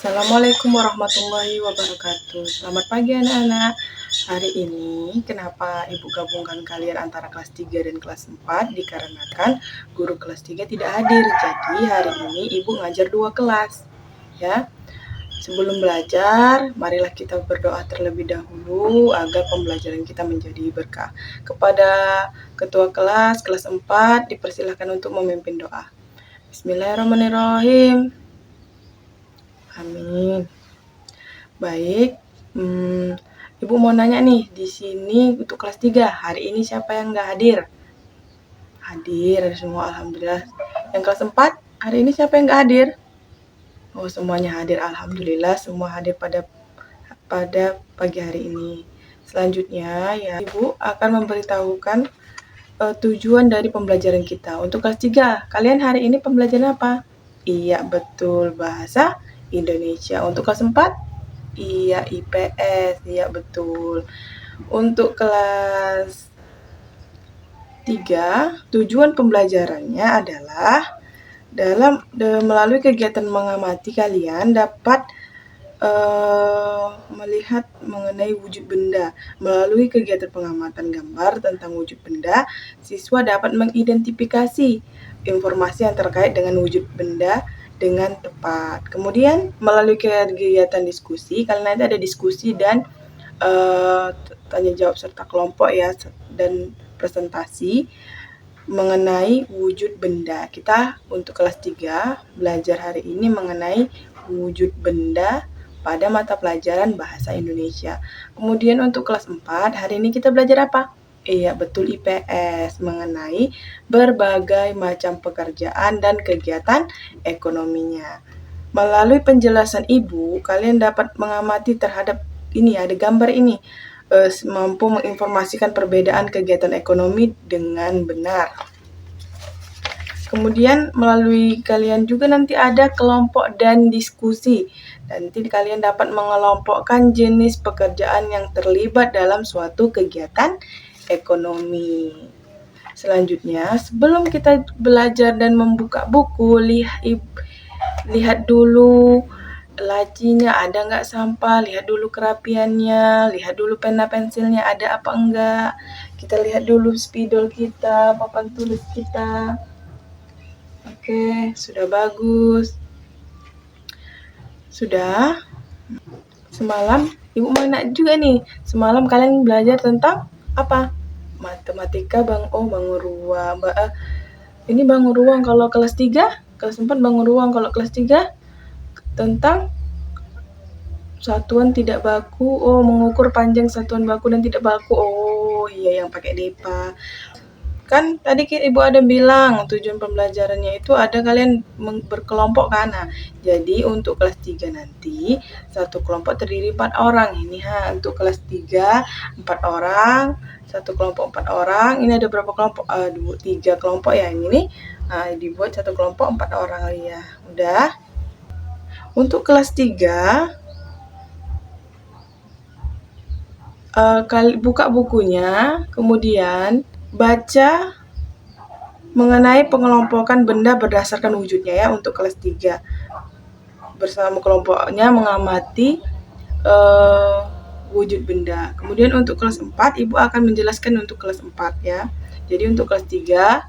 Assalamualaikum warahmatullahi wabarakatuh. Selamat pagi anak-anak. Hari ini kenapa Ibu gabungkan kalian antara kelas 3 dan kelas 4? Dikarenakan guru kelas 3 tidak hadir. Jadi hari ini Ibu ngajar 2 kelas. Ya. Sebelum belajar, marilah kita berdoa terlebih dahulu agar pembelajaran kita menjadi berkah. Kepada ketua kelas 4 dipersilahkan untuk memimpin doa. Bismillahirrahmanirrahim. Amin. Baik, Ibu mau nanya nih, di sini untuk kelas 3, hari ini siapa yang nggak hadir? Hadir semua, alhamdulillah. Yang kelas 4, hari ini siapa yang nggak hadir? Oh, semuanya hadir, alhamdulillah, semua hadir pada pagi hari ini. Selanjutnya, ya Ibu akan memberitahukan tujuan dari pembelajaran kita. Untuk kelas 3, kalian hari ini pembelajaran apa? Iya, betul, bahasa Indonesia. Untuk kelas 4? Iya, IPS. Iya, betul. Untuk kelas 3, tujuan pembelajarannya adalah melalui kegiatan mengamati kalian dapat melihat mengenai wujud benda. Melalui kegiatan pengamatan gambar tentang wujud benda, siswa dapat mengidentifikasi informasi yang terkait dengan wujud benda dengan tepat. Kemudian melalui kegiatan diskusi, kalian nanti ada diskusi dan tanya jawab serta kelompok ya, dan presentasi mengenai wujud benda. Kita untuk kelas 3 belajar hari ini mengenai wujud benda pada mata pelajaran bahasa Indonesia. Kemudian untuk kelas 4, hari ini kita belajar apa? Iya, betul, IPS, mengenai berbagai macam pekerjaan dan kegiatan ekonominya. Melalui penjelasan Ibu, kalian dapat mengamati terhadap ini, ada gambar ini, mampu menginformasikan perbedaan kegiatan ekonomi dengan benar. Kemudian melalui kalian juga nanti ada kelompok dan diskusi. Nanti kalian dapat mengelompokkan jenis pekerjaan yang terlibat dalam suatu kegiatan ekonomi. Selanjutnya, sebelum kita belajar dan membuka buku, lihat dulu lacinya ada nggak sampah, lihat dulu kerapiannya, lihat dulu pena pensilnya ada apa enggak. Kita lihat dulu spidol kita, papan tulis kita. Oke, sudah bagus. Sudah. Semalam Ibu mau nanya juga nih, semalam kalian belajar tentang apa? Matematika bangun ruang. Ini bangun ruang kalau kelas 3, kelas 4 bangun ruang kalau kelas 3 tentang satuan tidak baku. Oh, mengukur panjang satuan baku dan tidak baku. Oh, iya yang pakai DEPA. Kan tadi Ibu ada bilang tujuan pembelajarannya itu ada kalian berkelompok kan. Nah, jadi untuk kelas 3 nanti satu kelompok terdiri 4 orang. Ini untuk kelas 3 4 orang, satu kelompok 4 orang. Ini ada berapa kelompok? 3 kelompok ya ini. Nah, dibuat satu kelompok 4 orang ya. Udah. Untuk kelas 3 buka bukunya, kemudian baca mengenai pengelompokan benda berdasarkan wujudnya ya untuk kelas 3. Bersama kelompoknya mengamati wujud benda. Kemudian untuk kelas 4, Ibu akan menjelaskan untuk kelas 4 ya. Jadi untuk kelas 3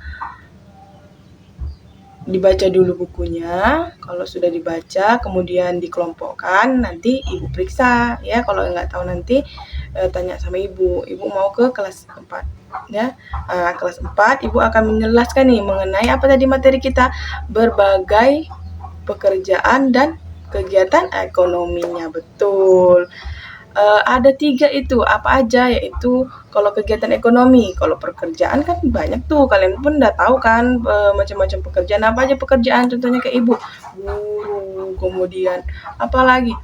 dibaca dulu bukunya. Kalau sudah dibaca, kemudian dikelompokkan, nanti Ibu periksa ya. Kalau nggak tahu nanti tanya sama Ibu. Ibu mau ke kelas 4 ya. Kelas 4 Ibu akan menjelaskan nih mengenai apa tadi materi kita, berbagai pekerjaan dan kegiatan ekonominya. Betul. Ada 3 itu, apa aja? Yaitu kalau kegiatan ekonomi, kalau pekerjaan kan banyak tuh, kalian pun udah tahu kan macam-macam pekerjaan. Apa aja pekerjaan? Contohnya kayak Ibu, guru, kemudian apa lagi?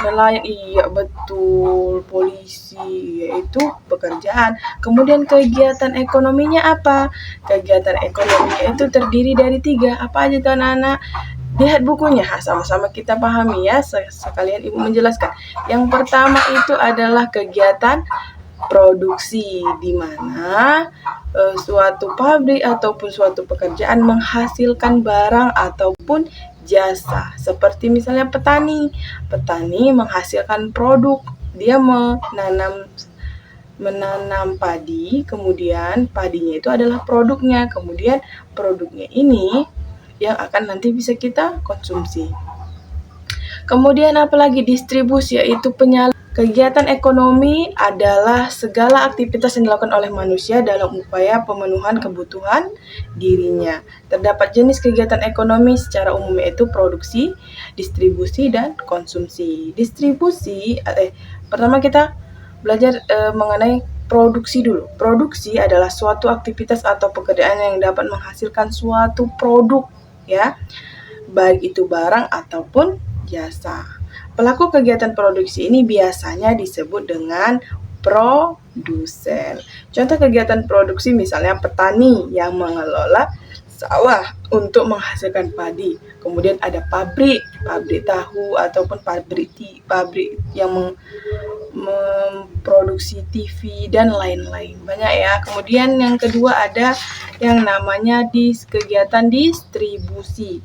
Nelayan, iya betul, polisi, yaitu pekerjaan. Kemudian kegiatan ekonominya apa? Kegiatan ekonominya itu terdiri dari 3, apa aja tuh anak-anak? Lihat bukunya, sama-sama kita pahami ya, sekalian Ibu menjelaskan. Yang pertama itu adalah kegiatan produksi, di mana suatu pabrik ataupun suatu pekerjaan menghasilkan barang ataupun jasa. Seperti misalnya petani. Petani menghasilkan produk. Dia menanam padi, kemudian padinya itu adalah produknya. Kemudian produknya ini yang akan nanti bisa kita konsumsi. Kemudian apalagi distribusi, yaitu kegiatan ekonomi adalah segala aktivitas yang dilakukan oleh manusia dalam upaya pemenuhan kebutuhan dirinya. Terdapat jenis kegiatan ekonomi secara umum yaitu produksi, distribusi, dan konsumsi. Pertama kita belajar mengenai produksi dulu. Produksi adalah suatu aktivitas atau pekerjaan yang dapat menghasilkan suatu produk, ya, baik itu barang ataupun jasa. Pelaku kegiatan produksi ini biasanya disebut dengan produsen. Contoh kegiatan produksi misalnya petani yang mengelola sawah untuk menghasilkan padi. Kemudian ada pabrik tahu ataupun pabrik yang memproduksi TV dan lain-lain. Banyak ya. Kemudian yang kedua ada yang namanya kegiatan distribusi,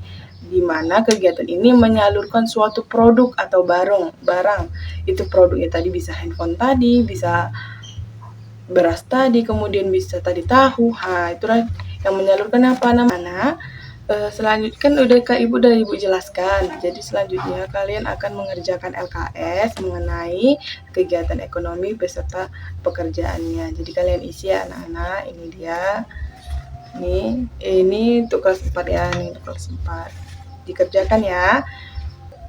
di mana kegiatan ini menyalurkan suatu produk atau barang. Itu produknya tadi bisa handphone tadi, bisa beras tadi, kemudian bisa tadi tahu. Itulah yang menyalurkan apa namanya. Selanjutnya kan Ibu jelaskan. Jadi selanjutnya kalian akan mengerjakan LKS mengenai kegiatan ekonomi beserta pekerjaannya. Jadi kalian isi ya anak-anak. Ini dia. Ini untuk kelas 4 ya, ini untuk kelas 4. Dikerjakan ya.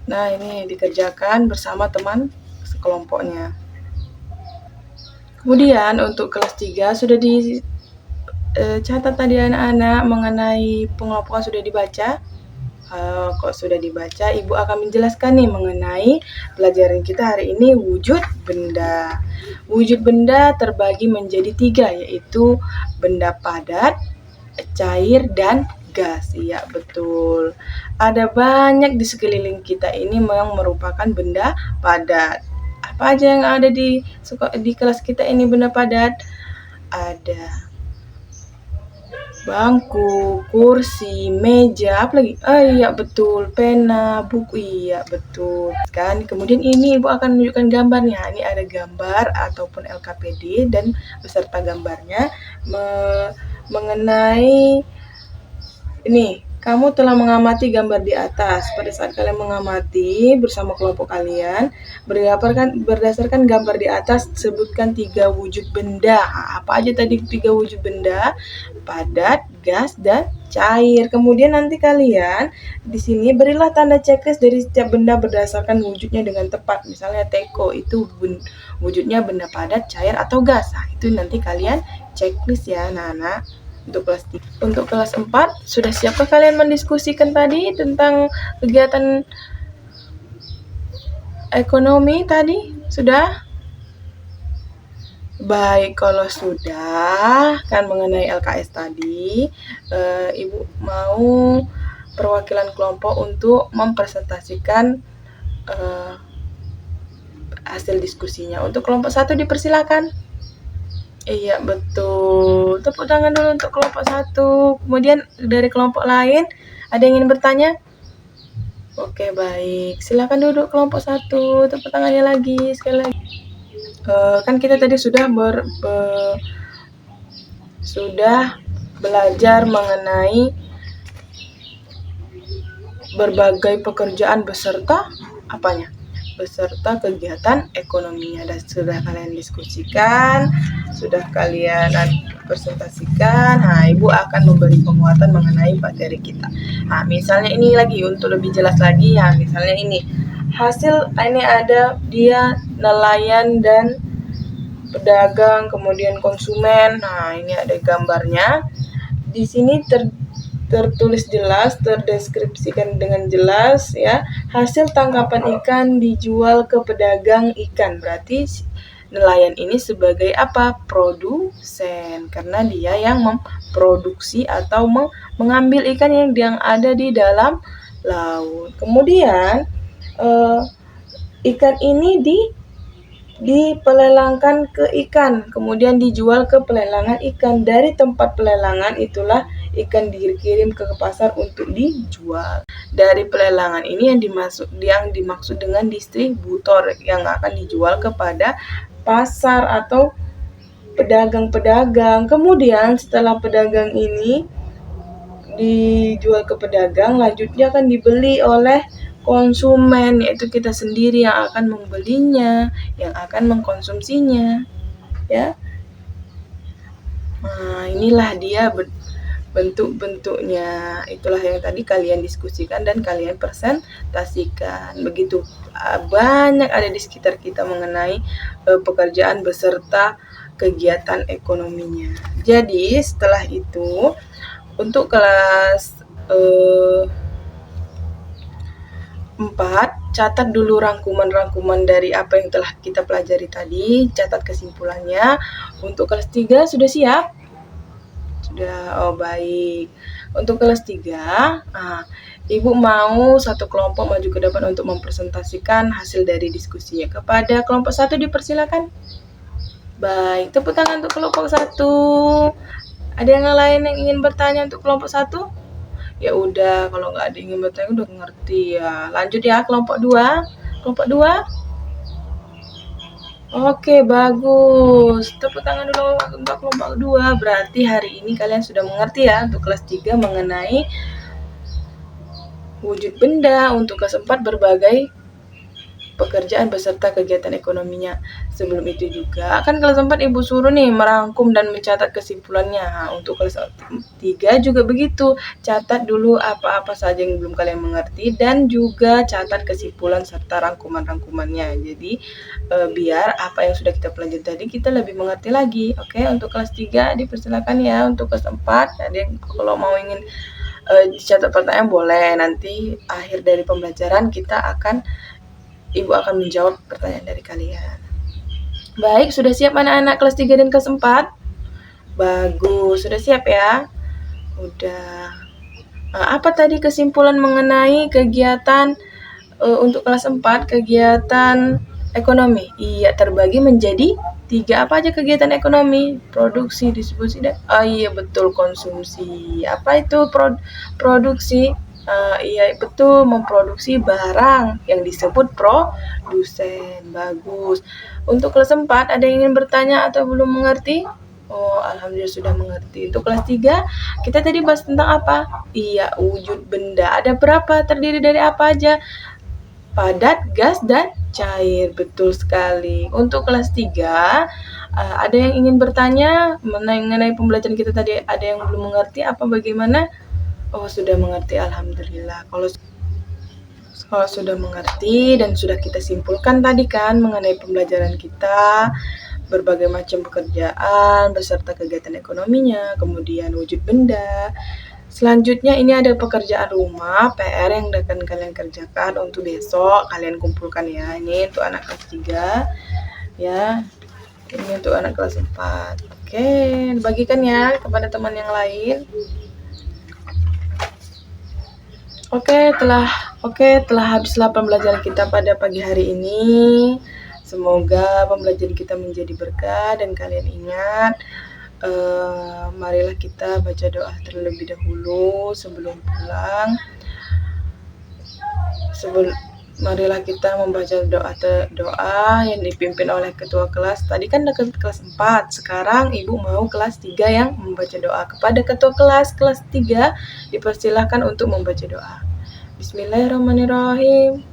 Nah, ini dikerjakan bersama teman sekelompoknya. Kemudian untuk kelas 3 sudah dicatat tadi anak-anak mengenai pengelompokan sudah dibaca. Kok sudah dibaca, Ibu akan menjelaskan nih mengenai pelajaran kita hari ini, wujud benda. Wujud benda terbagi menjadi 3, yaitu benda padat, cair, dan gas. Iya, betul. Ada banyak di sekeliling kita ini yang merupakan benda padat. Apa aja yang ada di kelas kita ini benda padat? Ada bangku, kursi, meja, apa lagi? Iya betul, pena, buku, iya betul. Kan kemudian ini Ibu akan menunjukkan gambarnya. Ini ada gambar ataupun LKPD dan beserta gambarnya mengenai ini. Kamu telah mengamati gambar di atas. Pada saat kalian mengamati bersama kelompok kalian, berdasarkan gambar di atas, sebutkan 3 wujud benda. Apa aja tadi 3 wujud benda? Padat, gas, dan cair. Kemudian nanti kalian di sini berilah tanda checklist dari setiap benda berdasarkan wujudnya dengan tepat. Misalnya teko itu wujudnya benda padat, cair, atau gas. Itu nanti kalian checklist ya anak-anak. Untuk kelas 4, sudah siapkah kalian mendiskusikan tadi tentang kegiatan ekonomi tadi? Sudah? Baik, kalau sudah kan mengenai LKS tadi, Ibu mau perwakilan kelompok untuk mempresentasikan hasil diskusinya. Untuk kelompok 1 dipersilakan. Iya, betul. Tepuk tangan dulu untuk kelompok 1. Kemudian dari kelompok lain, ada yang ingin bertanya? Oke, baik. Silakan duduk kelompok 1. Tepuk tangannya lagi, sekali lagi. Kan kita tadi sudah belajar mengenai berbagai pekerjaan beserta apanya? Beserta kegiatan ekonominya. Dan sudah kalian diskusikan, sudah kalian presentasikan. Ibu akan memberi penguatan mengenai materi kita. Misalnya ini lagi untuk lebih jelas lagi ya. Misalnya ini hasil, ini ada dia nelayan dan pedagang, kemudian konsumen. Ini ada gambarnya. Di sini tertulis jelas, terdeskripsikan dengan jelas ya. Hasil tangkapan ikan dijual ke pedagang ikan. Berarti nelayan ini sebagai apa? Produsen, karena dia yang memproduksi atau mengambil ikan yang ada di dalam laut. Kemudian ikan ini dipelelangkan ke ikan, kemudian dijual ke pelelangan ikan. Dari tempat pelelangan itulah ikan dikirim ke pasar untuk dijual. Dari pelelangan ini yang dimaksud dengan distributor yang akan dijual kepada pasar atau pedagang-pedagang. Kemudian setelah pedagang ini dijual ke pedagang, lanjutnya akan dibeli oleh konsumen, yaitu kita sendiri yang akan membelinya, yang akan mengkonsumsinya, ya. Nah, inilah dia bentuk-bentuknya. Itulah yang tadi kalian diskusikan dan kalian presentasikan. Begitu banyak ada di sekitar kita mengenai pekerjaan beserta kegiatan ekonominya. Jadi setelah itu untuk kelas 4, catat dulu rangkuman-rangkuman dari apa yang telah kita pelajari tadi, catat kesimpulannya. Untuk kelas 3 sudah siap? Sudah, oh baik. Untuk kelas 3, Ibu mau satu kelompok maju ke depan untuk mempresentasikan hasil dari diskusinya. Kepada kelompok 1 dipersilakan. Baik, tepuk tangan untuk kelompok 1. Ada yang lain yang ingin bertanya untuk kelompok 1? Ya udah, kalau nggak ada yang ingin bertanya udah ngerti ya. Lanjut ya, kelompok 2. Kelompok 2? Oke, bagus. Tepuk tangan dulu untuk kelompok 2. Berarti hari ini kalian sudah mengerti ya untuk kelas 3 mengenai wujud benda, untuk kelas 4 berbagai pekerjaan beserta kegiatan ekonominya. Sebelum itu juga, kan kelas 4 Ibu suruh nih merangkum dan mencatat kesimpulannya. Untuk kelas 3 juga begitu. Catat dulu apa-apa saja yang belum kalian mengerti dan juga catat kesimpulan serta rangkuman-rangkumannya. Jadi biar apa yang sudah kita pelajari tadi kita lebih mengerti lagi. Oke, untuk kelas 3 dipersilakan ya. Untuk kelas 4, ada yang kalau mau ingin dicatat pertanyaan boleh. Nanti akhir dari pembelajaran Ibu akan menjawab pertanyaan dari kalian. Baik, sudah siap anak-anak kelas 3 dan kelas 4? Bagus, sudah siap ya? Udah. Apa tadi kesimpulan mengenai kegiatan untuk kelas 4, kegiatan ekonomi? Iya, terbagi menjadi 3. Apa aja kegiatan ekonomi? Produksi, distribusi, dan iya betul, konsumsi. Apa itu produksi? Iya betul, memproduksi barang yang disebut produsen. Bagus. Untuk kelas 4 ada yang ingin bertanya atau belum mengerti? Oh, alhamdulillah sudah mengerti. Untuk kelas 3 kita tadi bahas tentang apa? Iya, wujud benda. Ada berapa? Terdiri dari apa aja? Padat, gas, dan cair. Betul sekali. Untuk kelas 3 ada yang ingin bertanya mengenai pembelajaran kita tadi? Ada yang belum mengerti apa bagaimana? Oh, sudah mengerti, alhamdulillah. Kalau sudah mengerti dan sudah kita simpulkan tadi kan mengenai pembelajaran kita, berbagai macam pekerjaan beserta kegiatan ekonominya, kemudian wujud benda. Selanjutnya ini ada pekerjaan rumah, PR yang akan kalian kerjakan untuk besok, kalian kumpulkan ya. Ini untuk anak kelas 3 ya. Ini untuk anak kelas 4. Oke, bagikan ya kepada teman yang lain. Oke, telah habislah pembelajaran kita pada pagi hari ini. Semoga pembelajaran kita menjadi berkah dan kalian ingat, marilah kita baca doa terlebih dahulu sebelum pulang. Marilah kita membaca doa yang dipimpin oleh ketua kelas. Tadi kan kelas 4, sekarang Ibu mau kelas 3 yang membaca doa. Kepada ketua kelas 3 dipersilahkan untuk membaca doa. Bismillahirrahmanirrahim.